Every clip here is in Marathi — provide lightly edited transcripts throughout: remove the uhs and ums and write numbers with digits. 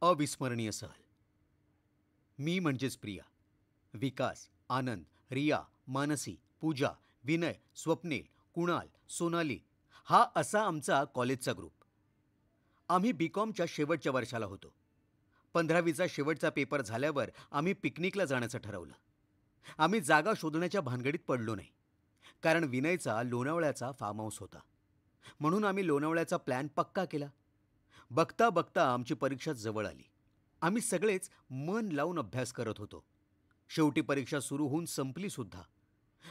अविस्मरणीय सहल. मी म्हणजेच प्रिया, विकास, आनंद, रिया, मानसी, पूजा, विनय, स्वप्नील, कुणाल, सोनाली हा असा आमचा कॉलेजचा ग्रुप. आम्ही बीकॉमच्या शेवटच्या वर्षाला होतो. 15वीचा शेवटचा पेपर झाल्यावर आम्ही पिकनिकला जाण्याचं ठरवलं. आम्ही जागा शोधण्याच्या भानगडीत पडलो नाही, कारण विनयचा लोणावळ्याचा फार्म हाऊस होता. म्हणून आम्ही लोणावळ्याचा प्लॅन पक्का केला. बघता बघता आमची परीक्षा जवळ आली. आम्ही सगळेच मन लावून अभ्यास करत होतो. शेवटी परीक्षा सुरू होऊन संपली सुद्धा.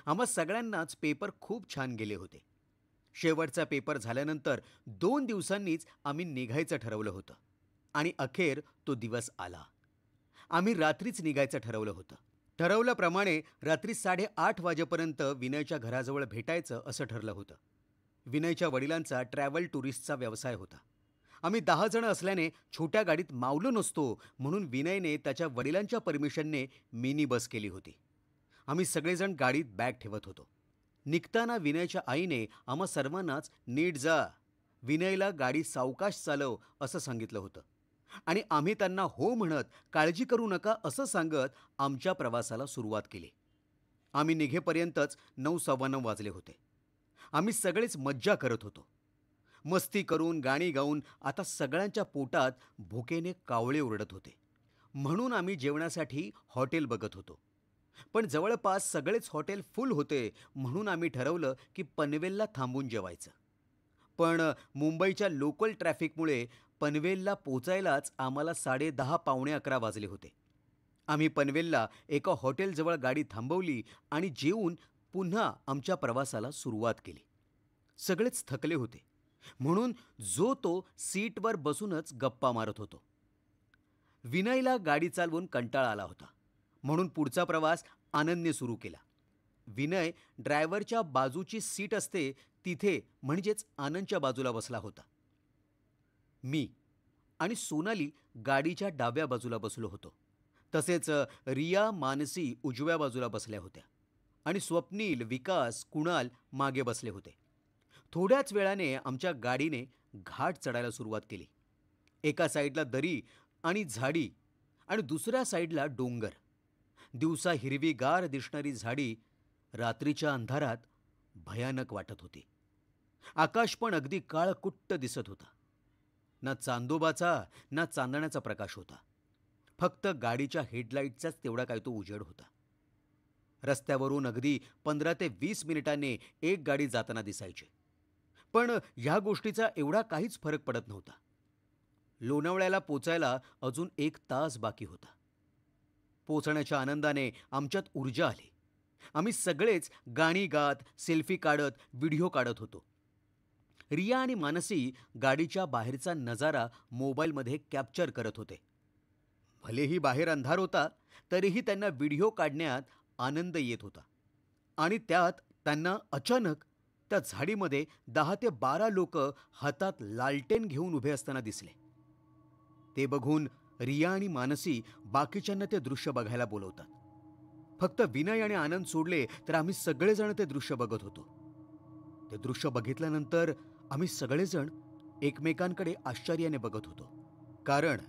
आम्हा सगळ्यांनाच पेपर खूप छान गेले होते. शेवटचा पेपर झाल्यानंतर 2 दिवसांनीच आम्ही निघायचं ठरवलं होतं आणि अखेर तो दिवस आला. आम्ही रात्रीच निघायचं ठरवलं होतं. ठरवल्याप्रमाणे रात्री 8:30 वाजेपर्यंत विनयच्या घराजवळ भेटायचं असं ठरलं होतं. विनयच्या वडिलांचा ट्रॅव्हल टुरिस्टचा व्यवसाय होता. आम्ही 10 जण असल्याने छोट्या गाडीत मावलो नसतो, म्हणून विनयने त्याच्या वडिलांच्या परमिशनने मिनी बस केली होती. आम्ही सगळेजण गाडीत बॅग ठेवत होतो. निघताना विनयच्या आईने आम्हा सर्वांनाच नीट जा, विनयला गाडी सावकाश चालव असं सांगितलं होतं आणि आम्ही त्यांना हो म्हणत काळजी करू नका असं सांगत आमच्या प्रवासाला सुरुवात केली. आम्ही निघेपर्यंतच 9:15 वाजले होते. आम्ही सगळेच मज्जा करत होतो. मस्ती करून गाणी गाऊन आता सगळ्यांच्या पोटात भुकेने कावळे ओरडत होते. म्हणून आम्ही जेवणासाठी हॉटेल बघत होतो. पण जवळपास सगळेच हॉटेल फुल होते, म्हणून आम्ही ठरवलं की पनवेलला थांबून जेवायचं. पण मुंबईच्या लोकल ट्रॅफिकमुळे पनवेलला पोचायलाच आम्हाला 10:30 पावणे 11 वाजले होते. आम्ही पनवेलला एका हॉटेलजवळ गाडी थांबवली आणि जेवून पुन्हा आमच्या प्रवासाला सुरुवात केली. सगळेच थकले होते, म्हणून जो तो सीटवर बसूनच गप्पा मारत होतो. विनयला गाडी चालवून कंटाळा आला होता, म्हणून पुढचा प्रवास आनंदने सुरू केला. विनय ड्रायव्हरच्या बाजूची सीट असते तिथे म्हणजेच आनंदच्या बाजूला बसला होता. मी आणि सोनाली गाडीच्या डाव्या बाजूला बसलो होतो. तसेच रिया, मानसी उजव्या बाजूला बसल्या होत्या आणि स्वप्नील, विकास, कुणाल मागे बसले होते. थोड्याच वेळाने आमच्या गाडीने घाट चढायला सुरुवात केली. एका साईडला दरी आणि झाडी आणि दुसऱ्या साईडला डोंगर. दिवसा हिरवीगार दिसणारी झाडी रात्रीच्या अंधारात भयानक वाटत होती. आकाश पण अगदी काळकुट्ट दिसत होता. ना चांदोबाचा ना चांदण्याचा प्रकाश होता. फक्त गाडीच्या हेडलाईटचाच तेवढा काय तो उजेड होता. रस्त्यावरून अगदी 15 ते 20 मिनिटांनी एक गाडी जाताना दिसायची. पण ह्या गोष्टीचा एवढा काहीच फरक पडत नव्हता. लोणावळ्याला पोचायला अजून 1 तास बाकी होता. पोचण्याच्या आनंदाने आमच्यात ऊर्जा आली. आम्ही सगळेच गाणी गात, सेल्फी काढत, व्हिडिओ काढत होतो. रिया आणि मानसी गाडीच्या बाहेरचा नजारा मोबाईलमध्ये कॅप्चर करत होते. भलेही बाहेर अंधार होता, तरीही त्यांना व्हिडिओ काढण्यात आनंद येत होता. आणि त्यात त्यांना अचानक त्या झाडीमध्ये 10 ते 12 लोक हातात लालटेन घेऊन उभे असताना दिसले. ते बघून रिया आणि मानसी बाकीच्यांना ते दृश्य बघायला बोलवतात. फक्त विनय आणि आनंद सोडले तर आम्ही सगळेजण ते दृश्य बघत होतो. ते दृश्य बघितल्यानंतर आम्ही सगळेजण एकमेकांकडे आश्चर्याने बघत होतो. कारण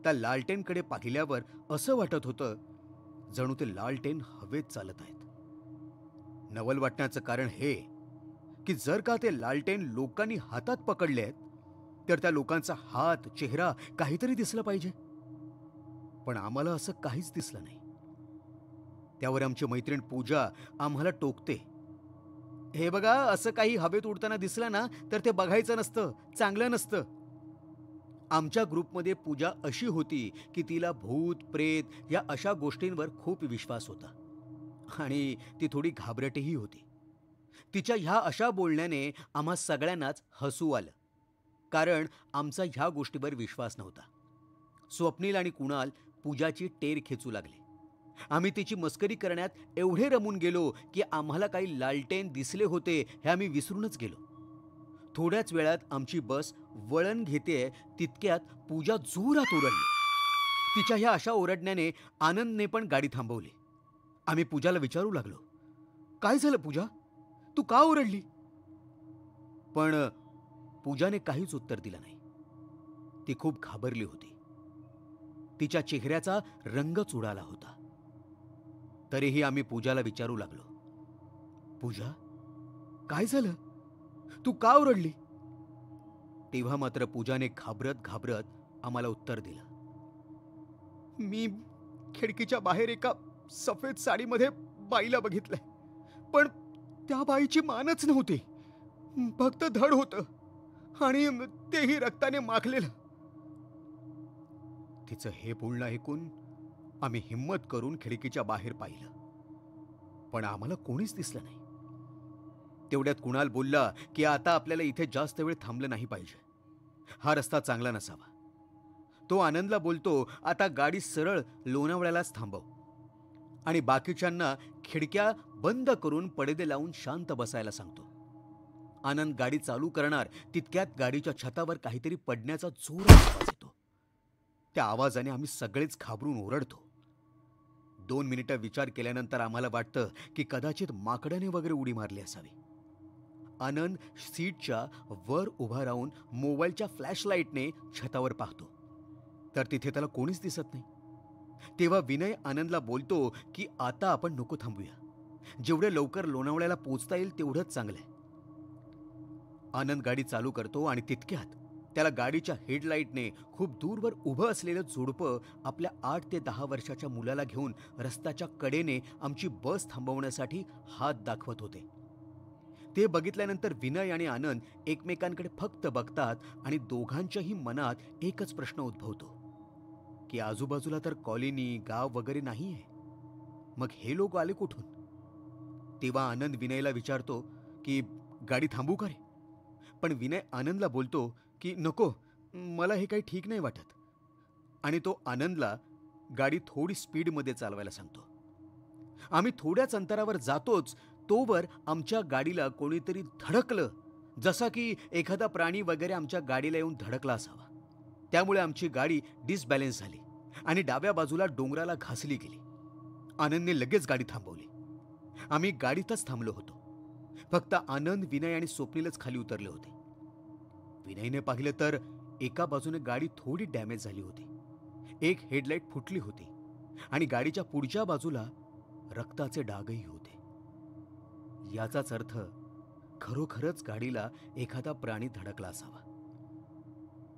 त्या लालटेनकडे पाहिल्यावर असं वाटत होतं जणू ते लालटेन हवेत चालत आहेत. नवल वाटण्याचं कारण हे की जर का ते लालटेन लोकांनी हातात पकडले आहेत तर त्या लोकांचा हात, चेहरा काहीतरी दिसलं पाहिजे. पण आम्हाला असं काहीच दिसलं नाही. त्यावर आमची मैत्रीण पूजा आम्हाला टोकते, हे बघा, असं काही हवेत उडताना दिसलं ना तर ते बघायचं नसतं, चांगलं नसतं. आमच्या ग्रुपमध्ये पूजा अशी होती की तिला भूत, प्रेत या अशा गोष्टींवर खूप विश्वास होता आणि ती थोडी घाबरटही होती. तिच्या ह्या अशा बोलण्याने आम्हा सगळ्यांनाच हसू आलं, कारण आमचा ह्या गोष्टीवर विश्वास नव्हता. स्वप्नील आणि कुणाल पूजाची टेर खेचू लागले. आम्ही तिची मस्करी करण्यात एवढे रमून गेलो की आम्हाला काही लालटेन दिसले होते हे आम्ही विसरूनच गेलो. थोड्याच वेळात आमची बस वळण घेतेय तितक्यात पूजा जोरात ओरडली. तिच्या ह्या अशा ओरडण्याने आनंदने पण गाडी थांबवली. आम्ही पूजाला विचारू लागलो, काय झालं पूजा, तू का ओरडली? पण पूजाने काहीच उत्तर दिलं नाही. ती खूप घाबरली होती. तिच्या चेहऱ्याचा रंगच उडाला होता. तरीही आम्ही पूजाला विचारू लागलो, पूजा, काय झालं? तू का ओरडली? तेव्हा मात्र पूजाने घाबरत घाबरत आम्हाला उत्तर दिलं, मी खिडकीच्या बाहेर एका सफेद साडीमध्ये बाईला बघितलंय, पण त्या बाईची मानच नव्हती, फक्त धड होतं आणि तेही रक्ताने माखलेलं. तिचं हे बोलणं ऐकून आम्ही हिम्मत करून खिडकीच्या बाहेर पाहिलं, पण आम्हाला कोणीच दिसलं नाही. तेवढ्यात कुणाल बोलला की आता आपल्याला इथे जास्त वेळ थांबलं नाही पाहिजे, हा रस्ता चांगला नसावा. तो आनंदला बोलतो, आता गाडी सरळ लोणावळ्यालाच थांबव आणि बाकीच्यांना खिडक्या बंद करून पडदे लावून शांत बसायला सांगतो. आनंद गाडी चालू करणार तितक्यात गाडीच्या छतावर काहीतरी पडण्याचा जोरात आवाज येतो. त्या आवाजाने आम्ही सगळेच घाबरून ओरडतो. 2 मिनिटं विचार केल्यानंतर आम्हाला वाटतं की कदाचित माकडाने वगैरे उडी मारली असावी. आनंद सीटच्या वर उभा राहून मोबाईलच्या फ्लॅशलाईटने छतावर पाहतो, तर तिथे त्याला कोणीच दिसत नाही. तेव्हा विनय आनंदला बोलतो की आता आपण नको थांबूया, जेवढे लवकर लोणावळ्याला पोचता येईल तेवढंच चांगलंय. आनंद गाडी चालू करतो आणि तितक्यात त्याला गाडीच्या हेडलाईटने खूप दूरवर उभं असलेलं जोडपं आपल्या 8 ते 10 वर्षाच्या मुलाला घेऊन रस्त्याच्या कडेने आमची बस थांबवण्यासाठी हात दाखवत होते. ते बघितल्यानंतर विनय आणि आनंद एकमेकांकडे फक्त बघतात आणि दोघांच्याही मनात एकच प्रश्न उद्भवतो की आजूबाजूला तर कॉलनी, गाव वगैरे नाहीये, मग हे लोक आले कुठून? तेव्हा आनंद विनयला विचारतो की गाडी थांबू का रे? पण विनय आनंदला बोलतो की नको, मला हे काही ठीक नाही वाटत, आणि तो आनंदला गाडी थोडी स्पीडमध्ये चालवायला सांगतो. आम्ही थोड्याच अंतरावर जातोच तोवर आमच्या गाडीला कोणीतरी धडकलं, जसा की एखादा प्राणी वगैरे आमच्या गाडीला येऊन धडकला असावा. त्यामुळे आमची गाडी डिसबॅलन्स झाली आणि डाव्या बाजूला डोंगराला घासली गेली. आनंदने लगेच गाडी थांबवली. आम्ही गाडीतच थांबलो होतो. फक्त आनंद, विनय आणि स्वप्नीलच खाली उतरले होते. विनयने पाहिलं तर एका बाजूने गाडी थोडी डॅमेज झाली होती, एक हेडलाईट फुटली होती आणि गाडीच्या पुढच्या बाजूला रक्ताचे डागही होते. याचाच अर्थ खरोखरच गाडीला एखादा प्राणी धडकला असावा.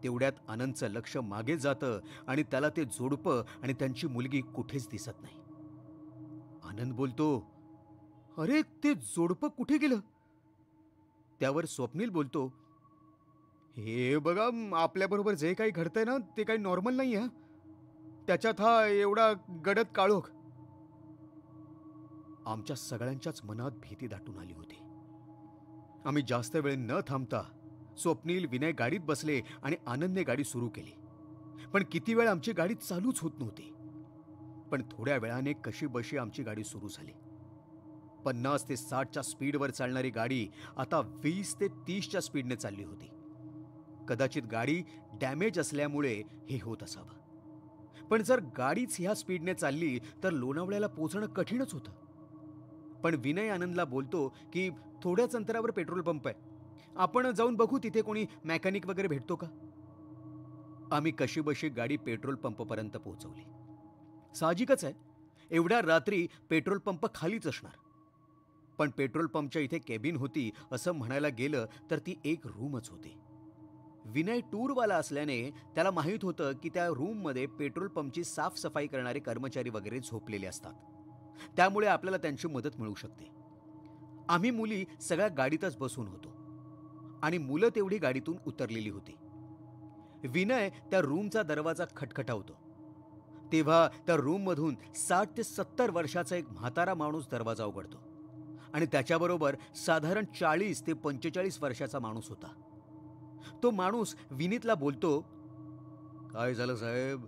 तेवढ्यात आनंदचं लक्ष मागे जातं आणि त्याला ते जोडपं आणि त्यांची मुलगी कुठेच दिसत नाही. आनंद बोलतो, अरे ते जोडपं कुठे गेलं? त्यावर स्वप्नील बोलतो, हे बघा, आपल्याबरोबर जे काही घडतंय ना ते काही नॉर्मल नाही आहे. त्याच्यात हा एवढा गडद काळोख. आमच्या सगळ्यांच्याच मनात भीती दाटून आली होती. आम्ही जास्त वेळ न थांबता स्वप्नील, विनय गाडीत बसले आणि आनंदने गाडी सुरू केली. पण किती वेळ आमची गाडी चालूच होत नव्हती. पण थोड्या वेळाने कशीबशी आमची गाडी सुरू झाली. 50 ते 60च्या स्पीडवर चालणारी गाडी आता 20 ते 30च्या स्पीडने चालली होती. कदाचित गाडी डॅमेज असल्यामुळे हे होत असावं. पण जर गाडीच ह्या स्पीडने चालली तर लोणावळ्याला पोहोचणं कठीणच होतं. पण विनय आनंदला बोलतो की थोड्याच अंतरावर पेट्रोल पंप आहे, आपण जाऊन बघू तिथे कोणी मेकॅनिक वगैरे भेटतो का. आम्ही कशीबशी गाडी पेट्रोल पंपपर्यंत पोहोचवली. साहजिकच आहे, एवढ्या रात्री पेट्रोल पंप खालीच असणार. पण पेट्रोल पंपच्या इथे केबिन होती असं म्हणायला गेलं तर ती एक रूमच होती. विनय टूरवाला असल्याने त्याला माहीत होतं की त्या रूममध्ये पेट्रोल पंपची साफसफाई करणारे कर्मचारी वगैरे झोपलेले असतात, त्यामुळे आपल्याला त्यांची मदत मिळू शकते. आम्ही मुली सगळ्या गाडीतच बसून होतो आणि मुलं तेवढी गाडीतून उतरलेली होती. विनय त्या रूमचा दरवाजा खटखटावतो. तेव्हा त्या रूममधून 60 ते 70 वर्षाचा एक म्हातारा माणूस दरवाजा उघडतो आणि त्याच्याबरोबर साधारण 40 ते 45 वर्षाचा माणूस होता. तो माणूस विनीतला बोलतो, काय झालं साहेब,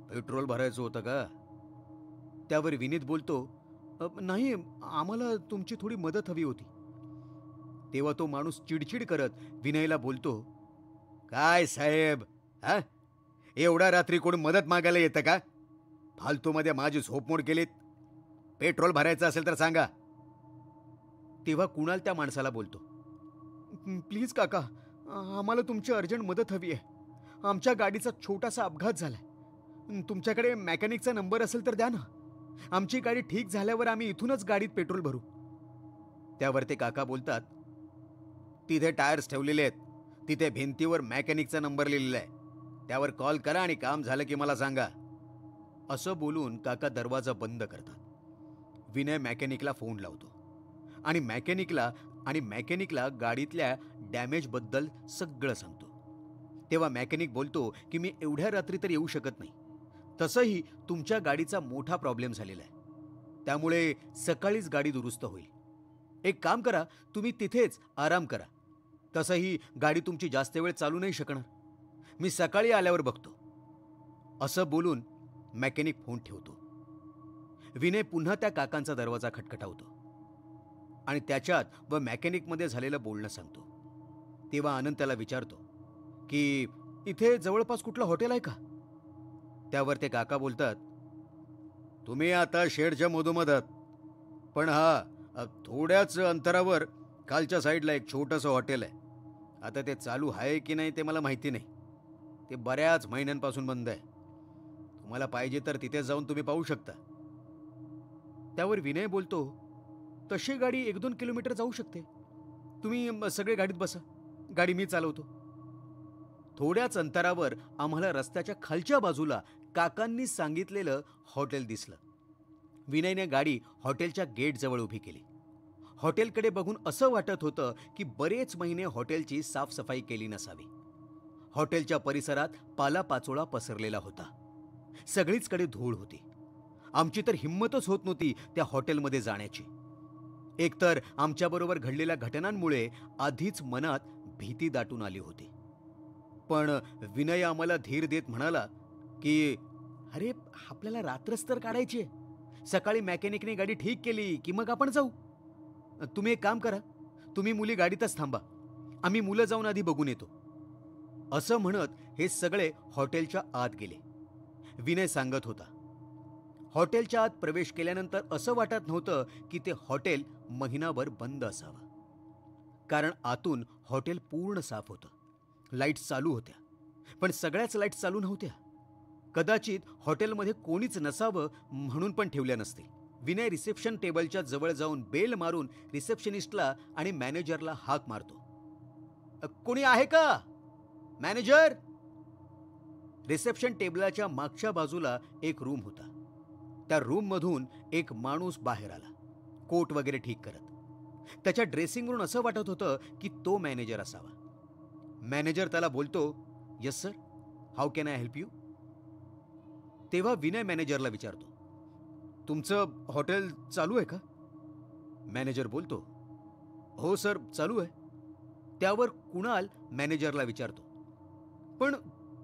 पेट्रोल भरायचं होतं का? त्यावर विनीत बोलतो, नाही, आम्हाला तुमची थोडी मदत हवी होती. तेव्हा तो माणूस चिडचिड करत विनयला बोलतो, काय साहेब, हा, एवढ्या रात्री कोणी मदत मागायला येतं का? फालतूमध्ये माझी झोपमोड केलीत. पेट्रोल भरायचं असेल तर सांगा. तेव्हा कुणाल त्या माणसाला बोलतो, प्लीज काका, आम्हाला तुमची अर्जंट मदत हवी आहे. आमच्या गाडीचा छोटासा अपघात झालाय. तुमच्याकडे मेकॅनिकचा नंबर असेल तर द्या ना. आमची गाडी ठीक झाल्यावर आम्ही इथूनच गाडीत पेट्रोल भरू. त्यावर ते काका बोलतात, तिथे टायर्स ठेवलेले आहेत, तिथे भिंतीवर मेकॅनिकचा नंबर लिहिलेला आहे, त्यावर कॉल करा आणि काम झालं की मला सांगा. असं बोलून काका दरवाजा बंद करतात. विनय मेकॅनिकला फोन लावतो आणि मेकॅनिकला गाडीतल्या डॅमेजबद्दल सगळं सांगतो. तेव्हा मेकॅनिक बोलतो की मी एवढ्या रात्री तर येऊ शकत नाही. तसंही तुमच्या गाडीचा मोठा प्रॉब्लेम झालेला आहे, त्यामुळे सकाळीच गाडी दुरुस्त होईल. एक काम करा, तुम्ही तिथेच आराम करा. तसंही गाडी तुमची जास्त वेळ चालू नाही शकणार. मी सकाळी आल्यावर बघतो. असं बोलून मेकॅनिक फोन ठेवतो. विनय पुन्हा त्या काकांचा दरवाजा खटखटावतो आणि त्याच्यात व मेकॅनिकमध्ये झालेलं बोलणं सांगतो. तेव्हा आनंद त्याला विचारतो की इथे जवळपास कुठलं हॉटेल आहे का? त्यावर ते काका बोलतात, तुम्ही आता शेडच्या मधोमध आहात, पण थोड्याच अंतरावर खालच्या साईडला एक छोटंसं हॉटेल आहे. आता ते चालू आहे की नाही ते मला माहिती नाही. ते बऱ्याच महिन्यांपासून बंद आहे. तुम्हाला पाहिजे तर तिथे जाऊन तुम्ही पाहू शकता. त्यावर विनय बोलतो, तशी गाडी 1-2 किलोमीटर जाऊ शकते. तुम्ही सगळे गाडीत बसा, गाडी मी चालवतो. थोड्याच अंतरावर आम्हाला रस्त्याच्या खालच्या बाजूला काकांनी सांगितलेलं हॉटेल दिसलं. विनयने गाडी हॉटेलच्या गेटजवळ उभी केली. हॉटेलकडे बघून असं वाटत होतं की बरेच महिने हॉटेलची साफसफाई केली नसावी. हॉटेलच्या परिसरात पालापाचोळा पसरलेला होता. सगळीचकडे धूळ होती. आमची तर हिंमतच होत नव्हती त्या हॉटेलमध्ये जाण्याची. एकतर आमच्याबरोबर घडलेल्या घटनांमुळे आधीच मनात भीती दाटून आली होती. पण विनय आम्हाला धीर देत म्हणाला की अरे, आपल्याला रात्रच तर काढायची आहे. सकाळी मेकॅनिकने गाडी ठीक केली की मग आपण जाऊ. तुम्ही एक काम करा, तुम्ही मुली गाडीतच थांबा, आम्ही मुलं जाऊन आधी बघून येतो. असं म्हणत हे सगळे हॉटेलच्या आत गेले. विनय सांगत होता, हॉटेलच्या आत प्रवेश केल्यानंतर असं वाटत नव्हतं की ते हॉटेल महिनाभर बंद असावं. कारण आतून हॉटेल पूर्ण साफ होतं. लाईट्स चालू होत्या, पण सगळ्याच लाईट्स चालू नव्हत्या. कदाचित हॉटेलमध्ये कोणीच नसावं म्हणून पण ठेवल्या नसतील. विनय रिसेप्शन टेबलच्या जवळ जाऊन बेल मारून रिसेप्शनिस्टला आणि मॅनेजरला हाक मारतो, कोणी आहे का? मॅनेजर. रिसेप्शन टेबलाच्या मागच्या बाजूला एक रूम होता. त्या रूममधून एक माणूस बाहेर आला, कोट वगैरे ठीक करत. त्याच्या ड्रेसिंगवरून असं वाटत होतं की तो मॅनेजर असावा. मॅनेजर त्याला बोलतो, yes sir, how can I help you? तेव्हा विनय मॅनेजरला विचारतो, तुमचं हॉटेल चालू आहे का? मॅनेजर बोलतो, हो सर, चालू आहे. त्यावर कुणाल मॅनेजरला विचारतो, पण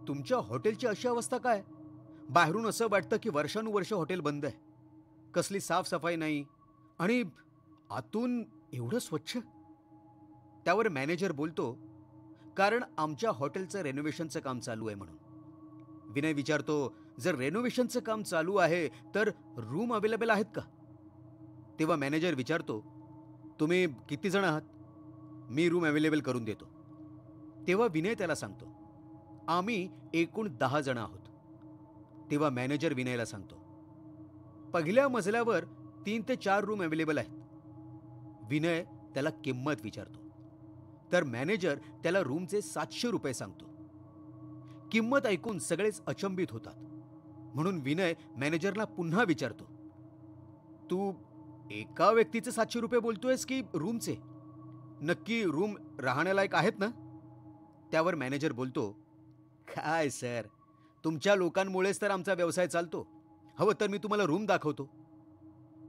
तुमच्या हॉटेलची अशी अवस्था काय? बाहेरून असं वाटतं की वर्षानुवर्ष हॉटेल बंद आहे. कसली साफसफाई नाही आणि आतून एवढं स्वच्छ. त्यावर मॅनेजर बोलतो, कारण आमच्या हॉटेलचं रेनोव्हेशनचं काम चालू आहे म्हणून. विनय विचारतो, जर रेनोव्हेशनचं काम चालू आहे तर रूम अवेलेबल आहेत का? तेव्हा मॅनेजर विचारतो, तुम्ही किती जण आहात? मी रूम अवेलेबल करून देतो. तेव्हा विनय त्याला सांगतो, आम्ही एकूण 10 जण आहोत. तेव्हा मॅनेजर विनयला सांगतो, पहिल्या मजल्यावर 3 ते 4 रूम अवेलेबल आहेत. विनय त्याला किंमत विचारतो, तर मॅनेजर त्याला रूमचे 700 रुपये सांगतो. किंमत ऐकून सगळेच अचंबित होतात. म्हणून विनय मॅनेजरला पुन्हा विचारतो, तू एका व्यक्तीचे 700 रुपये बोलतोयस की रूमचे? नक्की रूम राहण्यालायक आहेत ना? त्यावर मॅनेजर बोलतो, काय सर, तुमच्या लोकांमुळेच तर आमचा व्यवसाय चालतो. हवं तर मी तुम्हाला रूम दाखवतो.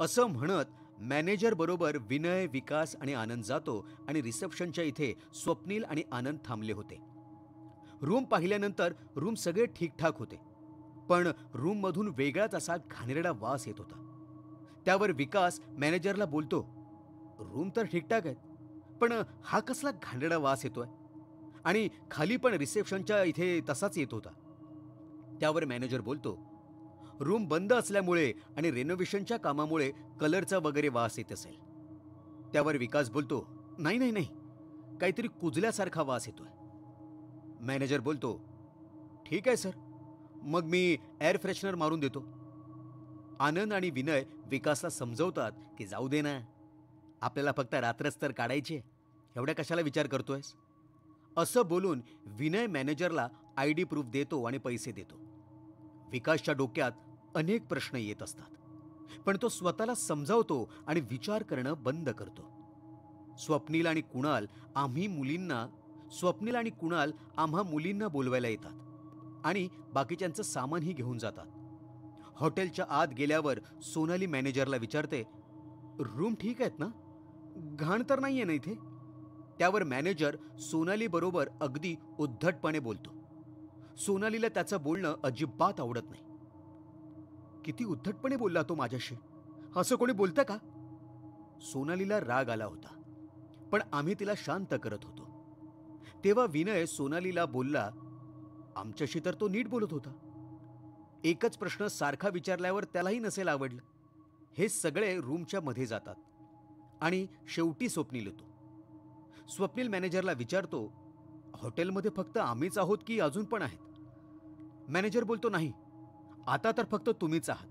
असं म्हणत मॅनेजर बरोबर विनय, विकास आणि आनंद जातो आणि रिसेप्शनच्या इथे स्वप्नील आणि आनंद थांबले होते. रूम पाहिल्यानंतर रूम सगळे ठीकठाक होते, पण रूममधून वेगळाच असा घाणेरडा वास येत होता. त्यावर विकास मॅनेजरला बोलतो, रूम तर ठीकठाक आहेत, पण हा कसला घाणेरडा वास येतोय? आणि खाली पण रिसेप्शनच्या इथे तसाच येत होता. त्यावर मॅनेजर बोलतो, रूम बंद असल्यामुळे आणि रेनोव्हेशनच्या कामामुळे कलरचा वगैरे वास येत असेल. त्यावर विकास बोलतो, नाही नाही नाही, काहीतरी कुजल्यासारखा वास येतोय. मॅनेजर बोलतो, ठीक आहे सर, मग मी एअर फ्रेशनर मारून देतो. आनंद आणि विनय विकासला समजवतात की जाऊ दे ना, आपल्याला फक्त रात्रच तर काढायची, एवढ्या कशाला विचार करतोयस. असं बोलून विनय मॅनेजरला ID प्रूफ देतो आणि पैसे देतो. विकासच्या डोक्यात अनेक प्रश्न येत असतात, पण तो स्वतःला समजावतो आणि विचार करणं बंद करतो. स्वप्नील आणि कुणाल आम्हा मुलींना बोलवायला येतात आणि बाकीच्यांचं सामानही घेऊन जातात. हॉटेलच्या आत गेल्यावर सोनाली मॅनेजरला विचारते, रूम ठीक आहेत ना, घाण तर नाहीये ना इथे. त्यावर मॅनेजर सोनाली बरोबर अगदी उद्धटपणे बोलतो. सोनालीला त्याचं बोलणं अजिबात आवडत नाही. किती उद्धटपणे बोलला तो माझ्याशी, असं कोणी बोलतं का. सोनालीला राग आला होता, पण आम्ही तिला शांत करत होतो. तेव्हा विनय सोनालीला बोलला, आमच्याशी तर तो नीट बोलत होता. एकच प्रश्न सारखा विचारल्यावर त्यालाही नसेल आवडलं. हे सगळे रूमच्या मध्ये जातात आणि शेवटी स्वप्नील येतो. स्वप्नील मॅनेजरला विचारतो, हॉटेलमध्ये फक्त आम्हीच आहोत की अजून पण आहेत. मॅनेजर बोलतो, नाही, आता तर फक्त तुम्हीच आहात.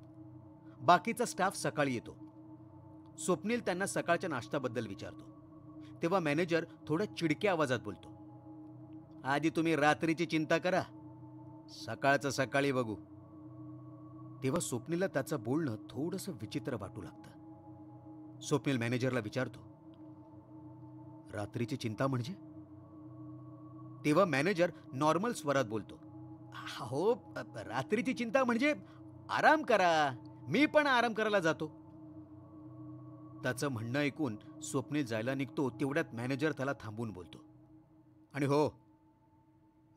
बाकीचा स्टाफ सकाळी येतो. स्वप्नील त्यांना सकाळच्या नाश्त्याबद्दल विचारतो. तेव्हा मॅनेजर थोड्या चिडक्या आवाजात बोलतो, आधी तुम्ही रात्रीची चिंता करा, सकाळचं सकाळी बघू. तेव्हा स्वप्नीलला त्याचं बोलणं थोडंसं विचित्र वाटू लागतं. स्वप्नील मॅनेजरला विचारतो, रात्रीची चिंता म्हणजे. तेव्हा मॅनेजर नॉर्मल स्वरात बोलतो, हो, रात्रीची चिंता म्हणजे आराम करा, मी पण आराम करायला जातो. त्याचं म्हणणं ऐकून स्वप्नील जायला निघतो. तेवढ्यात मॅनेजर त्याला थांबून बोलतो, आणि हो,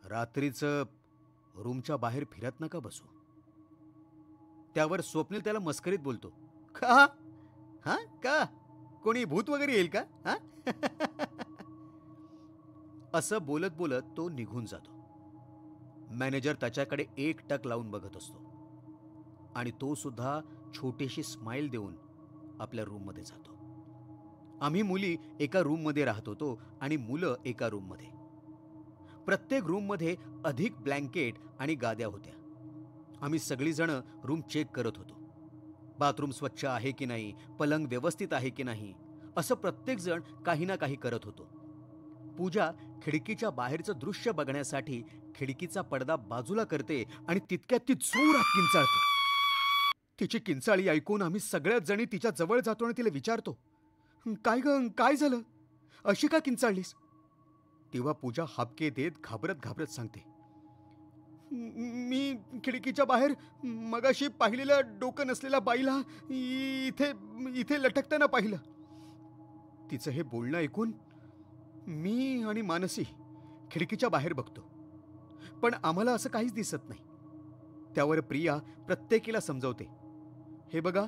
रात्रीचं रूमच्या बाहेर फिरत नका बसू. त्यावर स्वप्नील त्याला मस्करीत बोलतो, का हा का, कोणी भूत वगैरे येईल का हा. असं बोलत बोलत तो निघून जातो. मॅनेजर त्याच्याकडे एकटक लावून बघत असतो आणि तो सुद्धा छोटीशी स्माईल देऊन आपल्या रूममध्ये जातो. आम्ही मुली एका रूममध्ये राहत होतो आणि मुलं एका रूममध्ये. प्रत्येक रूममध्ये अधिक ब्लँकेट आणि गाद्या होत्या. आम्ही सगळीजण रूम चेक करत होतो. बाथरूम स्वच्छ आहे की नाही, पलंग व्यवस्थित आहे की नाही, असं प्रत्येकजण काही ना काही करत होतो. पूजा खिडकीच्या बाहेरचं दृश्य बघण्यासाठी खिडकीचा पडदा बाजूला करते आणि तितक्यात ती जोरात किंचाळते. तिची किंचाळी ऐकून आम्ही सगळ्याच जणी तिच्या जवळ जातो आणि तिला विचारतो, काय ग, काय झालं, अशी का किंचाळलीस. तेव्हा पूजा हापके देत घाबरत घाबरत सांगते, मी खिडकीच्या बाहेर मगाशी पाहिलेल्या डोकं नसलेल्या बाईला इथे इथे लटकताना पाहिलं. तिचं हे बोलणं ऐकून मी आणि मानसी खिडकीच्या बाहेर बघतो, पण आम्हाला असं काहीच दिसत नाही. त्यावर प्रिया प्रत्येकीला समजवते, हे बघा,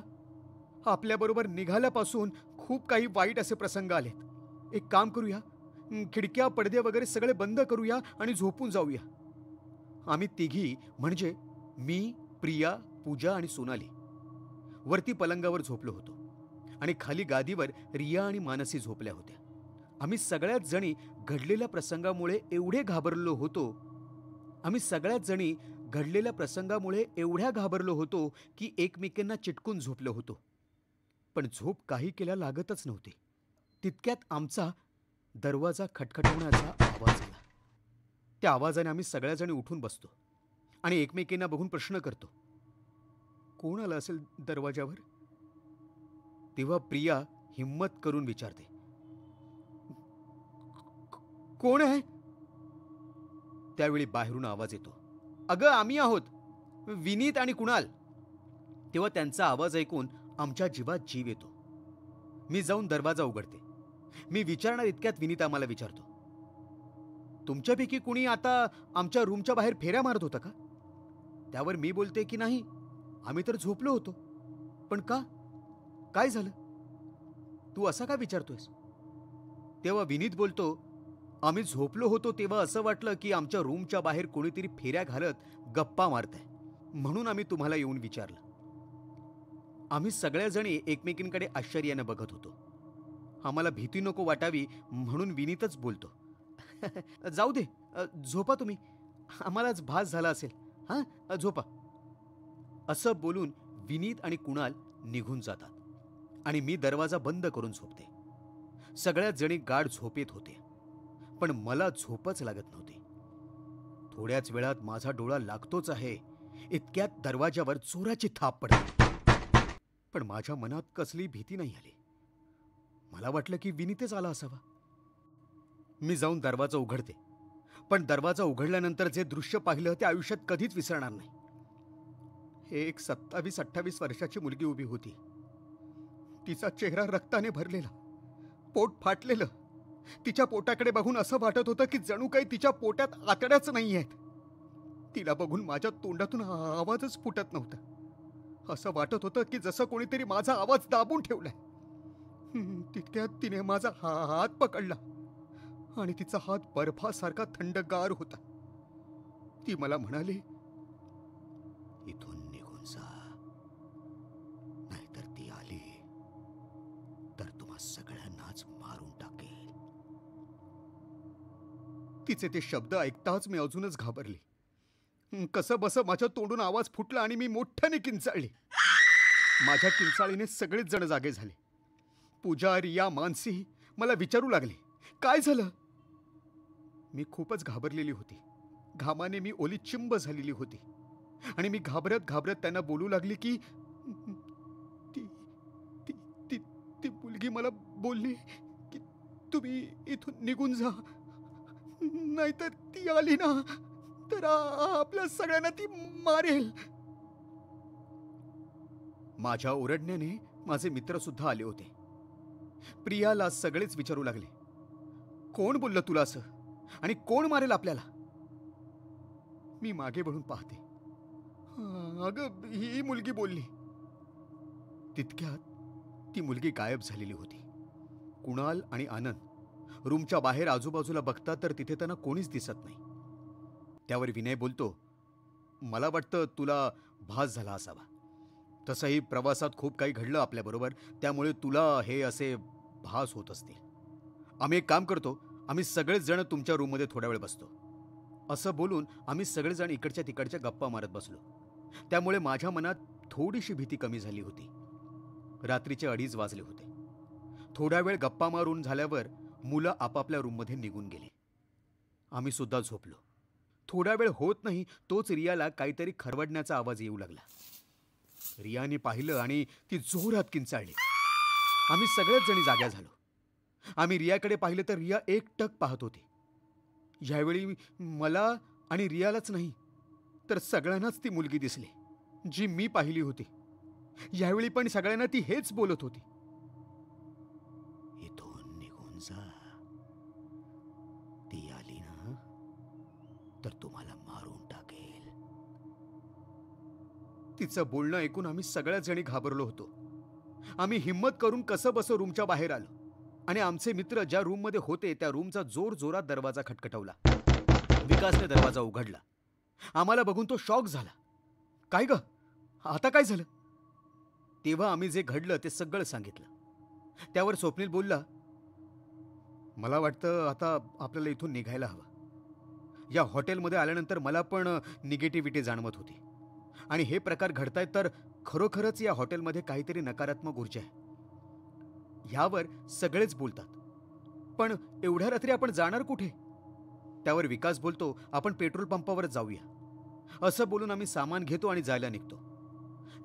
आपल्याबरोबर निघाल्यापासून खूप काही वाईट असे प्रसंग आलेत. एक काम करूया, खिडक्या पडदे वगैरे सगळे बंद करूया आणि झोपून जाऊया. आम्ही तिघी म्हणजे मी, प्रिया, पूजा आणि सोनाली वरती पलंगावर झोपलो होतो आणि खाली गादीवर रिया आणि मानसी झोपल्या होत्या. आम्ही सगळ्याच जणी घडलेल्या प्रसंगामुळे एवढ्या घाबरलो होतो की एकमेकांना चिटकून झोपलो होतो. पण झोप काही केल्या लागतच नव्हती. तितक्यात आमचा दरवाजा खटखटवण्याचा आवाज आला. त्या आवाजाने आम्ही सगळ्याजणी उठून बसतो आणि एकमेकींना बघून प्रश्न करतो, कोण आलं असेल दरवाजावर. तेव्हा प्रिया हिम्मत करून विचारते, कोण आहे. त्यावेळी बाहेरून आवाज येतो, अगं आम्ही आहोत, विनीत आणि कुणाल. तेव्हा त्यांचा आवाज ऐकून आमच्या जीवात जीव येतो. मी जाऊन दरवाजा उघडते. मी विचारणार इतक्यात विनीत आम्हाला विचारतो, तुमच्यापैकी कुणी आता आमच्या रूमच्या बाहेर फेऱ्या मारत होता का. त्यावर मी बोलते की नाही, आम्ही तर झोपलो होतो. पण का, काय झालं, तू असा का विचारतोयस. तेव्हा विनीत बोलतो, आम्ही झोपलो होतो तेव्हा असं वाटलं की आमच्या रूमच्या बाहेर कोणीतरी फेऱ्या घालत गप्पा मारताय, म्हणून आम्ही तुम्हाला येऊन विचारलं. आम्ही सगळ्याजणी एकमेकींकडे आश्चर्याने बघत होतो. आम्हाला भीती नको वाटावी म्हणून विनीतच बोलतो, जाऊ दे, झोपा तुम्ही, आम्हालाच भास झाला असेल, हां झोपा. असं बोलून विनीत आणि कुणाल निघून जातात आणि मी दरवाजा बंद करून झोपते. सगळ्याच जणी गाढ झोपेत होते, पण मला झोपच लागत नव्हती. थोड्याच वेळात माझा डोळा लागतोच आहे इतक्यात दरवाजावर जोराची थाप पडली. पण माझ्या मनात कसली भीती नाही आली. मला वाटलं की विनीतच आला असावा. मी जाऊन दरवाजा उघडते, पण दरवाजा उघडल्यानंतर जे दृश्य पाहिलं ते आयुष्यात कधीच विसरणार नाही. एक 27-28 वर्षाची मुलगी उभी होती. तिचा चेहरा रक्ताने भरलेला, पोट फाटलेलं. तिच्या पोटाकडे बघून असं वाटत होतं की जणू काही तिच्या पोटात आतड्याच नाही आहेत. तिला बघून माझ्या तोंडातून आवाजच फुटत नव्हता. असं वाटत होतं की जसं कोणीतरी माझा आवाज दाबून ठेवलाय. तितक्यात तिने माझा हात पकडला आणि तिचा हात बर्फासारखा थंडगार होता. ती मला म्हणाली, इथून निघून जा, नाहीतर ती आली तर तुम्हा सगळ्यांनाच मारून टाकेल. तिचे ते शब्द ऐकताच मी अजूनच घाबरले. कसं बसं माझ्या तोंडून आवाज फुटला आणि मी मोठ्याने किंचाळली. माझ्या किंचाळीने सगळेच जण जागे झाले. पूजा, रिया, मानसी मला विचारू लागले, काय झालं? मी खूपच घाबरलेली होती. घामाने मी ओली चिंब झालेली होती आणि मी घाबरत घाबरत त्यांना बोलू लागली की ती ती ती ती मुलगी मला बोलली की तुम्ही इथून निघून जा, नाहीतर ती आली ना तर आपल्या सगळ्यांना ती मारेल. माझ्या ओरडण्याने माझे मित्र सुद्धा आले होते. प्रियाला सगळेच विचारू लागले, कोण बोललं तुला असं आणि कोण मारेल आपल्याला? मी मागे वळून पाहते. अगं ही मुलगी बोलली. तितक्यात ती मुलगी गायब झालेली होती. कुणाल आणि आनंद रूमच्या बाहेर आजूबाजूला बघतात तर तिथे त्यांना कोणीच दिसत नाही. त्यावर विनय बोलतो, मला वाटतं तुला भास झाला असावा. तसंही प्रवासात खूप काही घडलं आपल्याबरोबर, त्यामुळे तुला हे असे भास होत असतील. आम्ही एक काम करतो, आम्ही सगळेच जण तुमच्या रूममध्ये थोडा वेळ बसतो. असं बोलून आम्ही सगळेजण इकडच्या तिकडच्या गप्पा मारत बसलो. त्यामुळे माझ्या मनात थोडीशी भीती कमी झाली होती. रात्रीचे 2:30 वाजले होते. थोडा वेळ गप्पा मारून झाल्यावर मुलं आपापल्या रूममध्ये निघून गेली. आम्ही सुद्धा झोपलो. थोडा वेळ होत नाही तोच रियाला काहीतरी खरवडण्याचा आवाज येऊ लागला. रियाने पाहिलं आणि ती जोरात किंचाळली. आम्ही सगळेच जणी जाग्या झालो. आम्ही रियाकडे पाहिलं तर रिया एकटक पाहत होती. यावेळी मला आणि रियालाच नाही तर सगळ्यांनाच ती मुलगी दिसली जी मी पाहिली होती. यावेळी पण सगळ्यांना ती हेच बोलत होती, इथून निघून जा, ती आली ना तर तुम्हाला मारून टाकेल. तिचं बोलणं ऐकून आम्ही सगळ्याच जणी घाबरलो होतो. आम्ही हिम्मत करून कसं बसं रूमच्या बाहेर आलो आणि आमचे मित्र ज्या रूममध्ये होते त्या रूमचा जोर जोरात दरवाजा खटखटवला. विकासने दरवाजा उघडला. आम्हाला बघून तो शॉक झाला. काय ग, आता काय झालं? तेव्हा आम्ही जे घडलं ते सगळं सांगितलं. त्यावर स्वप्नील बोलला, मला वाटतं आता आपल्याला इथून निघायला हवं. या हॉटेलमध्ये आल्यानंतर मला पण निगेटिव्हिटी जाणवत होती आणि हे प्रकार घडतायत तर खरोखरच या हॉटेलमध्ये काहीतरी नकारात्मक ऊर्जा आहे. ह्यावर सगळेच बोलतात, पण एवढ्या रात्री आपण जाणार कुठे? त्यावर विकास बोलतो, आपण पेट्रोल पंपावर जाऊया. असं बोलून आम्ही सामान घेतो आणि जायला निघतो.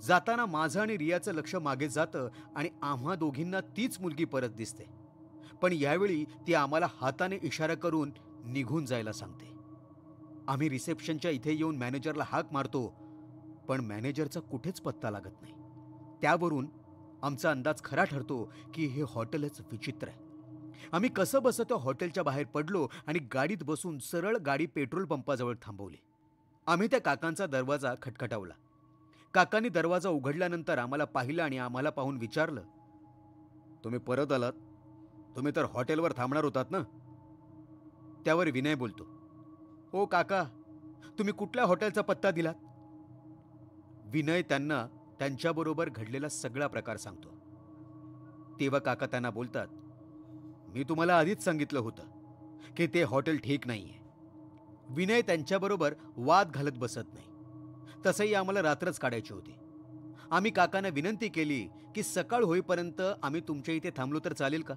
जाताना माझं आणि रियाचं लक्ष मागे जातं आणि आम्हा दोघींना तीच मुलगी परत दिसते. पण यावेळी ती आम्हाला हाताने इशारा करून निघून जायला सांगते. आम्ही रिसेप्शनच्या इथे येऊन मॅनेजरला हाक मारतो, पण मॅनेजरचा कुठेच पत्ता लागत नाही. त्यावरून आमचा अंदाज खरा ठरतो की हे हॉटेलच विचित्र आहे. आम्ही कसं बसं त्या हॉटेलच्या बाहेर पडलो आणि गाडीत बसून सरळ गाडी पेट्रोल पंपाजवळ थांबवली. आम्ही त्या काकांचा दरवाजा खटखटावला. काकांनी दरवाजा उघडल्यानंतर आम्हाला पाहिलं आणि आम्हाला पाहून विचारलं, तुम्ही परत आलात? तुम्ही तर हॉटेलवर थांबणार होतात ना? त्यावर विनय बोलतो, ओ काका, तुम्ही कुठल्या हॉटेलचा पत्ता दिलात? विनय त्यांना त्यांच्याबरोबर घडलेला सगळा प्रकार सांगतो. तेव्हा काका त्यांना बोलतात, मी तुम्हाला आधीच सांगितलं होतं की ते हॉटेल ठीक नाहीये. विनय त्यांच्याबरोबर वाद घालत बसत नाही. तसंही आम्हाला रात्रच काढायची होती. आम्ही काकांना विनंती केली की सकाळ होईपर्यंत आम्ही तुमच्या इथे थांबलो तर चालेल का?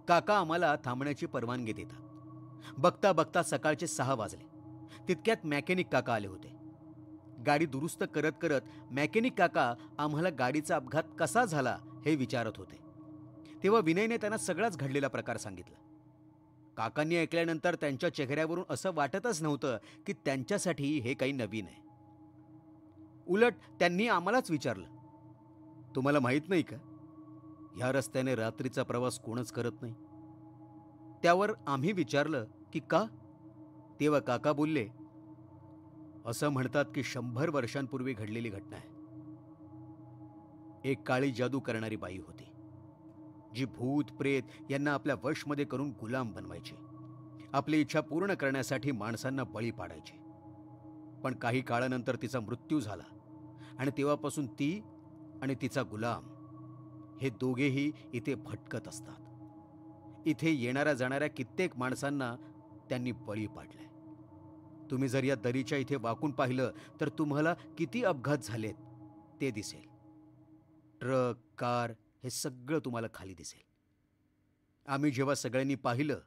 काका आम्हाला थांबण्याची परवानगी देतात. बघता बघता सकाळचे 6 वाजले. तितक्यात मेकॅनिक काका आले होते. गाडी दुरुस्त करत करत मेकॅनिक काका आम्हाला गाडीचा अपघात कसा झाला हे विचारत होते. तेव्हा विनयने त्यांना सगळाच घडलेला प्रकार सांगितला. काकांनी ऐकल्यानंतर त्यांच्या चेहऱ्यावरून असं वाटतच नव्हतं की त्यांच्यासाठी हे काही नवीन आहे. उलट त्यांनी आम्हालाच विचारलं, तुम्हाला माहीत नाही का, ह्या रस्त्याने रात्रीचा प्रवास कोणच करत नाही? त्यावर आम्ही विचारलं की का? तेव्हा काका बोलले, असं म्हणतात की 100 वर्षांपूर्वी घडलेली घटना आहे. एक काळी जादू करणारी बाई होती, जी भूत प्रेत यांना आपल्या वशमध्ये करून गुलाम बनवायची. आपली इच्छा पूर्ण करण्यासाठी माणसांना बळी पाडायची. पण काही काळानंतर तिचा मृत्यू झाला आणि तेव्हापासून ती आणि तिचा गुलाम हे दोघेही इथे भटकत असतात. इथे येणाऱ्या जाणाऱ्या कित्येक माणसांना त्यांनी बळी पाडलाय. तुम्ही जर या दरीच्या इथे वाकून पाहिलं तर तुम्हाला किती अपघात झालेत ते दिसेल. ट्रक, कार हे सगळं तुम्हाला खाली दिसेल. आम्ही जेव्हा सगळ्यांनी पाहिलं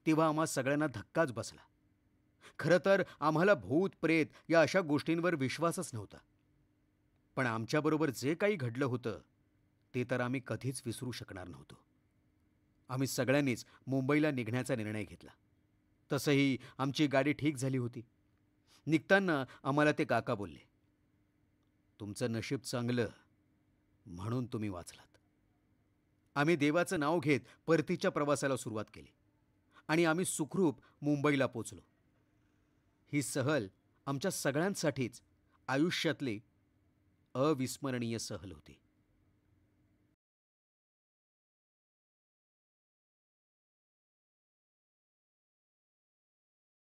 तेव्हा आम्हा सगळ्यांना धक्काच बसला. खरं तर आम्हाला भूत प्रेत या अशा गोष्टींवर विश्वासच नव्हता. पण आमच्याबरोबर जे काही घडलं होतं ते तर आम्ही कधीच विसरू शकणार नव्हतो. आम्ही सगळ्यांनीच मुंबईला निघण्याचा निर्णय घेतला. तसंही आमची गाडी ठीक झाली होती. निघताना आम्हाला ते काका बोलले, तुमचं नशीब चांगलं म्हणून तुम्ही वाचलात. आम्ही देवाचं नाव घेत परतीच्या प्रवासाला सुरुवात केली आणि आम्ही सुखरूप मुंबईला पोचलो. ही सहल आमच्या सगळ्यांसाठीच आयुष्यातली अविस्मरणीय सहल होती.